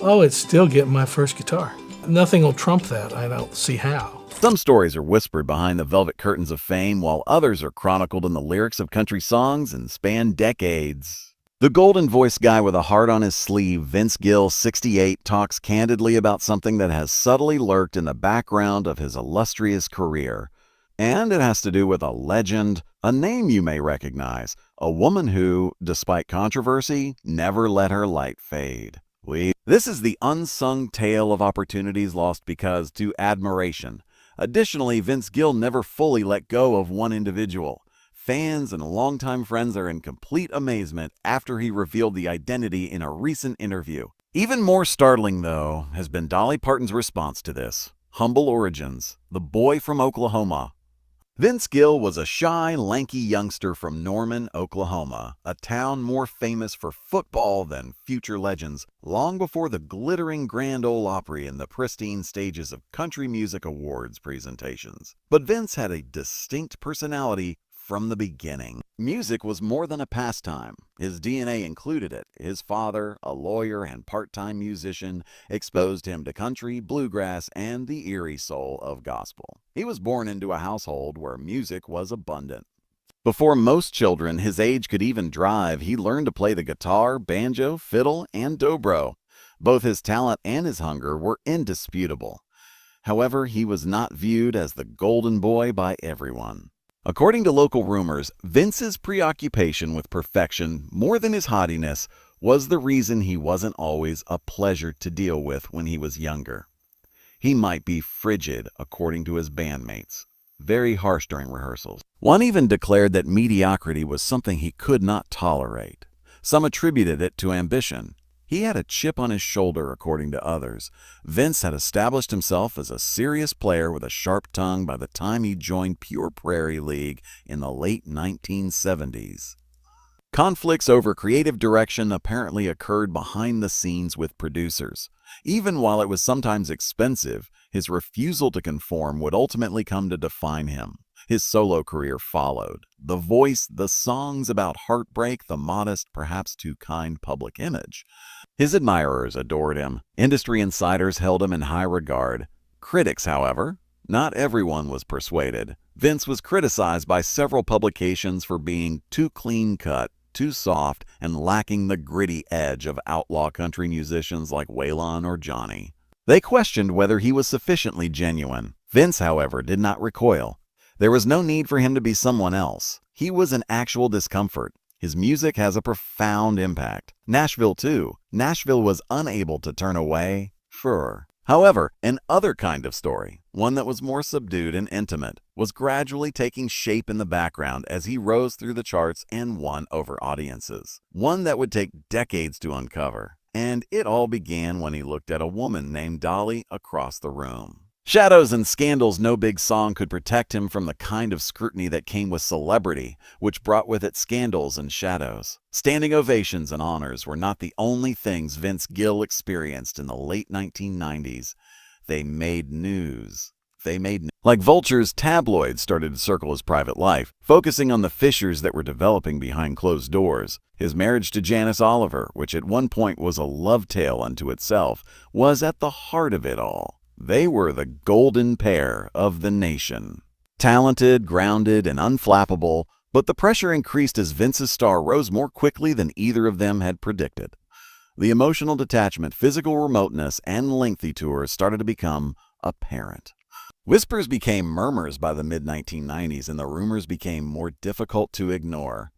Oh, it's still getting my first guitar. Nothing will trump that. I don't see how. Some stories are whispered behind the velvet curtains of fame, while others are chronicled in the lyrics of country songs and span decades. The golden-voiced guy with a heart on his sleeve, Vince Gill, 68, talks candidly about something that has subtly lurked in the background of his illustrious career. And it has to do with a legend, a name you may recognize, a woman who, despite controversy, never let her light fade. This is the unsung tale of opportunities lost because to admiration. Additionally, Vince Gill never fully let go of one individual. Fans and longtime friends are in complete amazement after he revealed the identity in a recent interview. Even more startling, though, has been Dolly Parton's response to this. Humble origins, the boy from Oklahoma. Vince Gill was a shy, lanky youngster from Norman, Oklahoma, a town more famous for football than future legends, long before the glittering Grand Ole Opry and the pristine stages of country music awards presentations. But Vince had a distinct personality from the beginning. Music was more than a pastime. His DNA included it. His father, a lawyer and part-time musician, exposed him to country, bluegrass, and the eerie soul of gospel. He was born into a household where music was abundant. Before most children his age could even drive, he learned to play the guitar, banjo, fiddle, and dobro. Both his talent and his hunger were indisputable. However, he was not viewed as the golden boy by everyone. According to local rumors, Vince's preoccupation with perfection, more than his haughtiness, was the reason he wasn't always a pleasure to deal with when he was younger. He might be frigid, according to his bandmates, very harsh during rehearsals. One even declared that mediocrity was something he could not tolerate. Some attributed it to ambition. He had a chip on his shoulder, according to others. Vince had established himself as a serious player with a sharp tongue by the time he joined Pure Prairie League in the late 1970s. Conflicts over creative direction apparently occurred behind the scenes with producers. Even while it was sometimes expensive, his refusal to conform would ultimately come to define him. His solo career followed. The voice, the songs about heartbreak, the modest, perhaps too kind public image. His admirers adored him. Industry insiders held him in high regard. Critics, however, not everyone was persuaded. Vince was criticized by several publications for being too clean-cut, too soft, and lacking the gritty edge of outlaw country musicians like Waylon or Johnny. They questioned whether he was sufficiently genuine. Vince, however, did not recoil. There was no need for him to be someone else. He was an actual discomfort. His music has a profound impact. Nashville, too. Nashville was unable to turn away Fur. However, an other kind of story, one that was more subdued and intimate, was gradually taking shape in the background as he rose through the charts and won over audiences. One that would take decades to uncover. And it all began when he looked at a woman named Dolly across the room. Shadows and Scandal's No Big Song could protect him from the kind of scrutiny that came with celebrity, which brought with it scandals and shadows. Standing ovations and honors were not the only things Vince Gill experienced in the late 1990s. They made news. Like vultures, tabloids started to circle his private life, focusing on the fissures that were developing behind closed doors. His marriage to Janice Oliver, which at one point was a love tale unto itself, was at the heart of it all. They were the golden pair of the nation. Talented, grounded, and unflappable, but the pressure increased as Vince's star rose more quickly than either of them had predicted. The emotional detachment, physical remoteness, and lengthy tours started to become apparent. Whispers became murmurs by the mid-1990s, and the rumors became more difficult to ignore.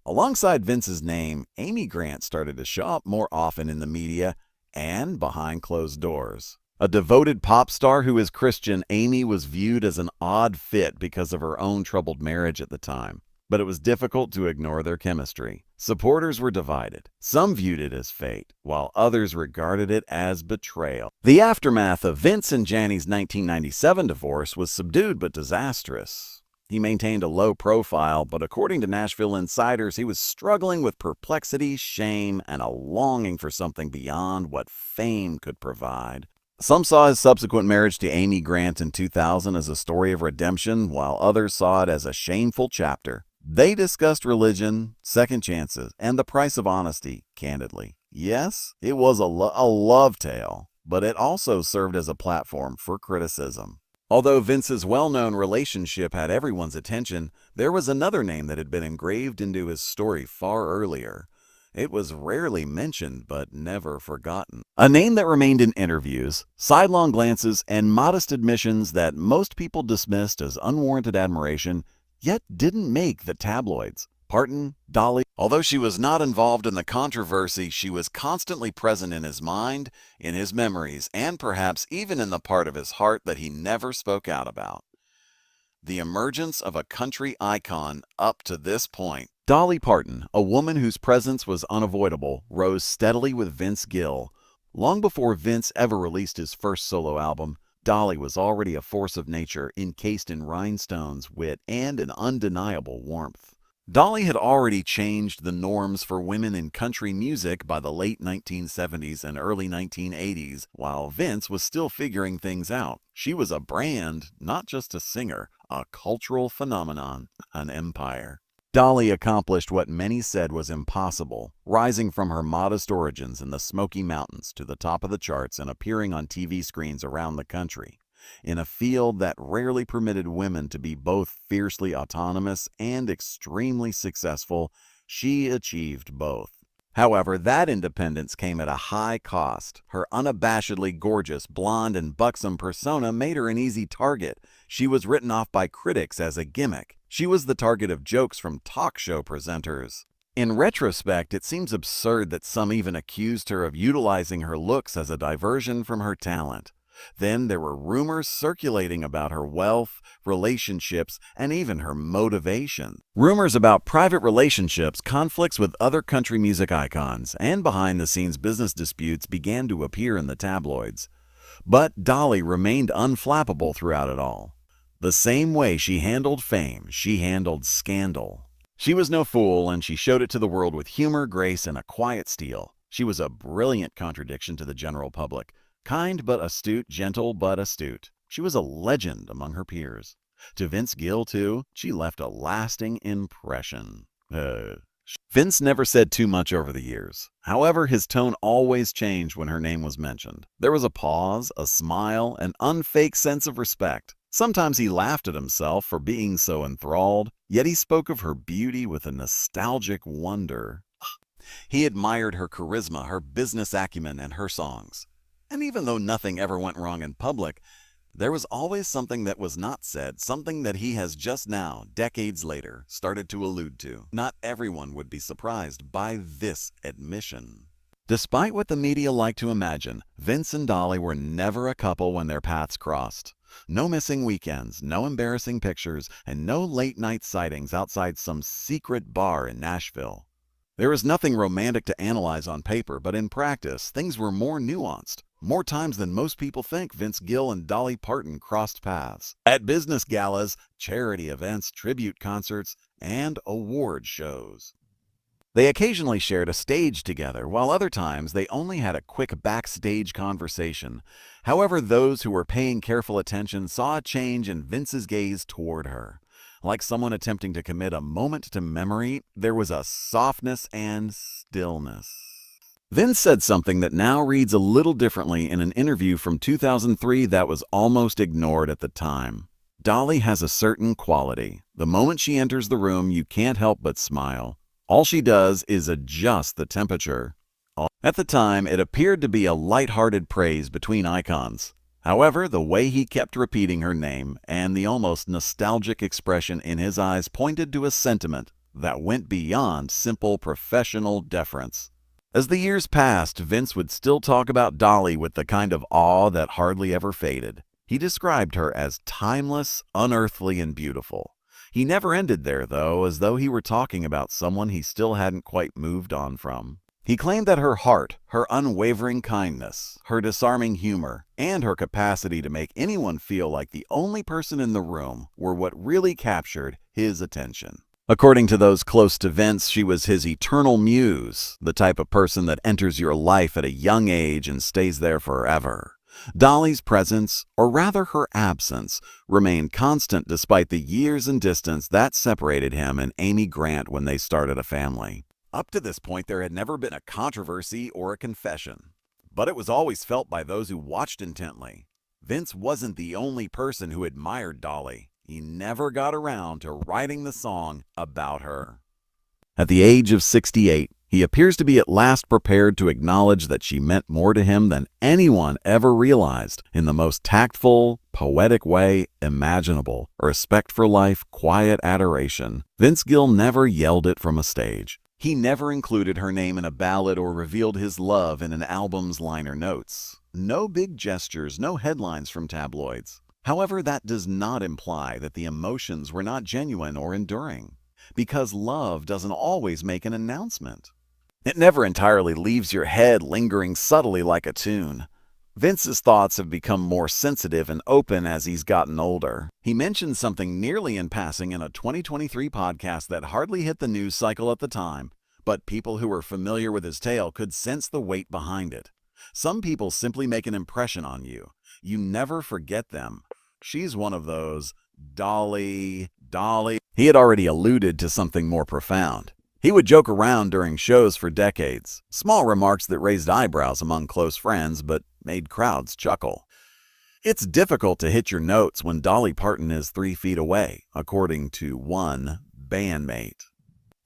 Alongside Vince's name, Amy Grant started to show up more often in the media and behind closed doors. A devoted pop star who is Christian, Amy was viewed as an odd fit because of her own troubled marriage at the time. But it was difficult to ignore their chemistry. Supporters were divided. Some viewed it as fate, while others regarded it as betrayal. The aftermath of Vince and Janie's 1997 divorce was subdued but disastrous. He maintained a low profile, but according to Nashville insiders, he was struggling with perplexity, shame, and a longing for something beyond what fame could provide. Some saw his subsequent marriage to Amy Grant in 2000 as a story of redemption, while others saw it as a shameful chapter. They discussed religion, second chances, and the price of honesty candidly. Yes, it was a love tale, but it also served as a platform for criticism. Although Vince's well-known relationship had everyone's attention, there was another name that had been engraved into his story far earlier. It was rarely mentioned but never forgotten. A name that remained in interviews, sidelong glances, and modest admissions that most people dismissed as unwarranted admiration, yet didn't make the tabloids. Parton, Dolly. Although she was not involved in the controversy, she was constantly present in his mind, in his memories, and perhaps even in the part of his heart that he never spoke out about. The emergence of a country icon up to this point. Dolly Parton, a woman whose presence was unavoidable, rose steadily with Vince Gill. Long before Vince ever released his first solo album, Dolly was already a force of nature encased in rhinestones, wit, and an undeniable warmth. Dolly had already changed the norms for women in country music by the late 1970s and early 1980s, while Vince was still figuring things out. She was a brand, not just a singer, a cultural phenomenon, an empire. Dolly accomplished what many said was impossible, rising from her modest origins in the Smoky Mountains to the top of the charts and appearing on TV screens around the country. In a field that rarely permitted women to be both fiercely autonomous and extremely successful, she achieved both. However, that independence came at a high cost. Her unabashedly gorgeous, blonde, and buxom persona made her an easy target. She was written off by critics as a gimmick. She was the target of jokes from talk show presenters. In retrospect, it seems absurd that some even accused her of utilizing her looks as a diversion from her talent. Then there were rumors circulating about her wealth, relationships, and even her motivation. Rumors about private relationships, conflicts with other country music icons, and behind-the-scenes business disputes began to appear in the tabloids. But Dolly remained unflappable throughout it all. The same way she handled fame, she handled scandal. She was no fool, and she showed it to the world with humor, grace, and a quiet steel. She was a brilliant contradiction to the general public. Kind but astute, gentle but astute. She was a legend among her peers. To Vince Gill, too, she left a lasting impression. Vince never said too much over the years. However, his tone always changed when her name was mentioned. There was a pause, a smile, an unfake sense of respect. Sometimes he laughed at himself for being so enthralled, yet he spoke of her beauty with a nostalgic wonder. He admired her charisma, her business acumen, and her songs. And even though nothing ever went wrong in public, there was always something that was not said, something that he has just now, decades later, started to allude to. Not everyone would be surprised by this admission. Despite what the media liked to imagine, Vince and Dolly were never a couple when their paths crossed. No missing weekends, no embarrassing pictures, and no late-night sightings outside some secret bar in Nashville. There was nothing romantic to analyze on paper, but in practice, things were more nuanced. More times than most people think, Vince Gill and Dolly Parton crossed paths. At business galas, charity events, tribute concerts, and award shows. They occasionally shared a stage together, while other times they only had a quick backstage conversation. However, those who were paying careful attention saw a change in Vince's gaze toward her. Like someone attempting to commit a moment to memory, there was a softness and stillness. Vince said something that now reads a little differently in an interview from 2003 that was almost ignored at the time. Dolly has a certain quality. The moment she enters the room, you can't help but smile. All she does is adjust the temperature. At the time, it appeared to be a light-hearted praise between icons. However, the way he kept repeating her name and the almost nostalgic expression in his eyes pointed to a sentiment that went beyond simple professional deference. As the years passed, Vince would still talk about Dolly with the kind of awe that hardly ever faded. He described her as timeless, unearthly, and beautiful. He never ended there, though, as though he were talking about someone he still hadn't quite moved on from. He claimed that her heart, her unwavering kindness, her disarming humor, and her capacity to make anyone feel like the only person in the room were what really captured his attention. According to those close to Vince, she was his eternal muse, the type of person that enters your life at a young age and stays there forever. Dolly's presence, or rather her absence, remained constant despite the years and distance that separated him and Amy Grant when they started a family. Up to this point, there had never been a controversy or a confession, but it was always felt by those who watched intently. Vince wasn't the only person who admired Dolly. He never got around to writing the song about her. At the age of 68, he appears to be at last prepared to acknowledge that she meant more to him than anyone ever realized in the most tactful, poetic way imaginable. Respect for life, quiet adoration. Vince Gill never yelled it from a stage. He never included her name in a ballad or revealed his love in an album's liner notes. No big gestures, no headlines from tabloids. However, that does not imply that the emotions were not genuine or enduring, because love doesn't always make an announcement. It never entirely leaves your head lingering subtly like a tune. Vince's thoughts have become more sensitive and open as he's gotten older. He mentioned something nearly in passing in a 2023 podcast that hardly hit the news cycle at the time, but people who were familiar with his tale could sense the weight behind it. Some people simply make an impression on you. You never forget them. She's one of those. Dolly. He had already alluded to something more profound. He would joke around during shows for decades, small remarks that raised eyebrows among close friends but made crowds chuckle. It's difficult to hit your notes when Dolly Parton is 3 feet away, according to one bandmate.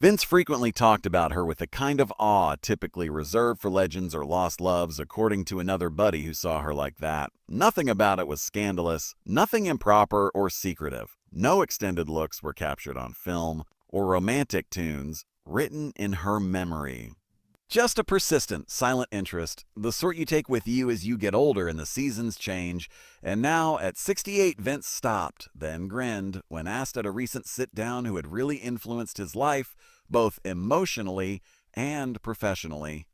Vince frequently talked about her with the kind of awe typically reserved for legends or lost loves, according to another buddy who saw her like that. Nothing about it was scandalous, nothing improper or secretive. No extended looks were captured on film, or romantic tunes written in her memory. Just a persistent, silent interest, the sort you take with you as you get older and the seasons change. And now, at 68, Vince stopped, then grinned when asked at a recent sit-down who had really influenced his life, both emotionally and professionally.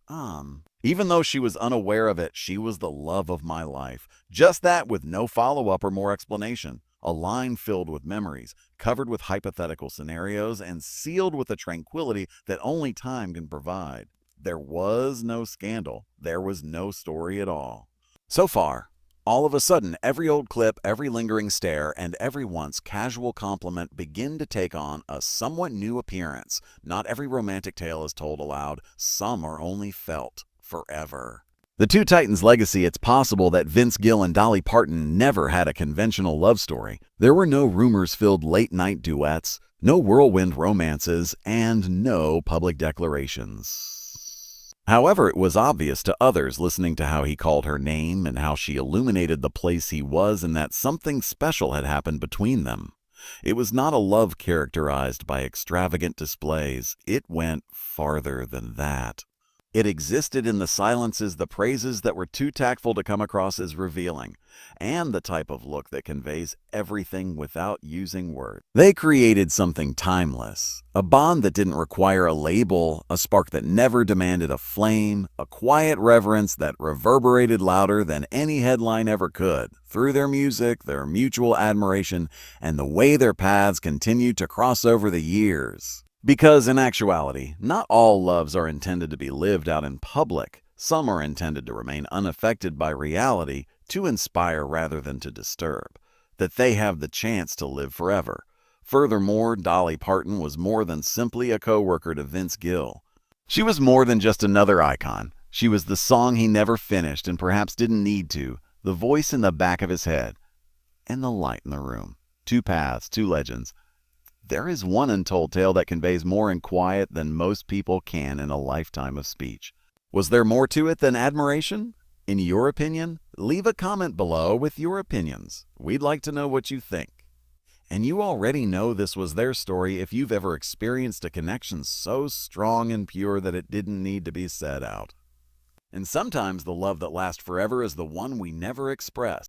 Even though she was unaware of it, she was the love of my life. Just that, with no follow-up or more explanation. A line filled with memories, covered with hypothetical scenarios, and sealed with a tranquility that only time can provide. There was no scandal. There was no story at all. So far, all of a sudden, every old clip, every lingering stare, and every once casual compliment begin to take on a somewhat new appearance. Not every romantic tale is told aloud. Some are only felt forever. The Two Titans legacy, it's possible that Vince Gill and Dolly Parton never had a conventional love story. There were no rumors-filled late-night duets, no whirlwind romances, and no public declarations. However, it was obvious to others listening to how he called her name and how she illuminated the place he was, and that something special had happened between them. It was not a love characterized by extravagant displays. It went farther than that. It existed in the silences, the praises that were too tactful to come across as revealing, and the type of look that conveys everything without using words. They created something timeless, a bond that didn't require a label, a spark that never demanded a flame, a quiet reverence that reverberated louder than any headline ever could, through their music, their mutual admiration, and the way their paths continued to cross over the years. Because in actuality, not all loves are intended to be lived out in public. Some are intended to remain unaffected by reality, to inspire rather than to disturb, that they have the chance to live forever. Furthermore, Dolly Parton was more than simply a co-worker to Vince Gill. She was more than just another icon. She was the song he never finished and perhaps didn't need to, the voice in the back of his head, and the light in the room. Two paths, two legends. There is one untold tale that conveys more in quiet than most people can in a lifetime of speech. Was there more to it than admiration? In your opinion? Leave a comment below with your opinions. We'd like to know what you think. And you already know this was their story if you've ever experienced a connection so strong and pure that it didn't need to be said out. And sometimes the love that lasts forever is the one we never express.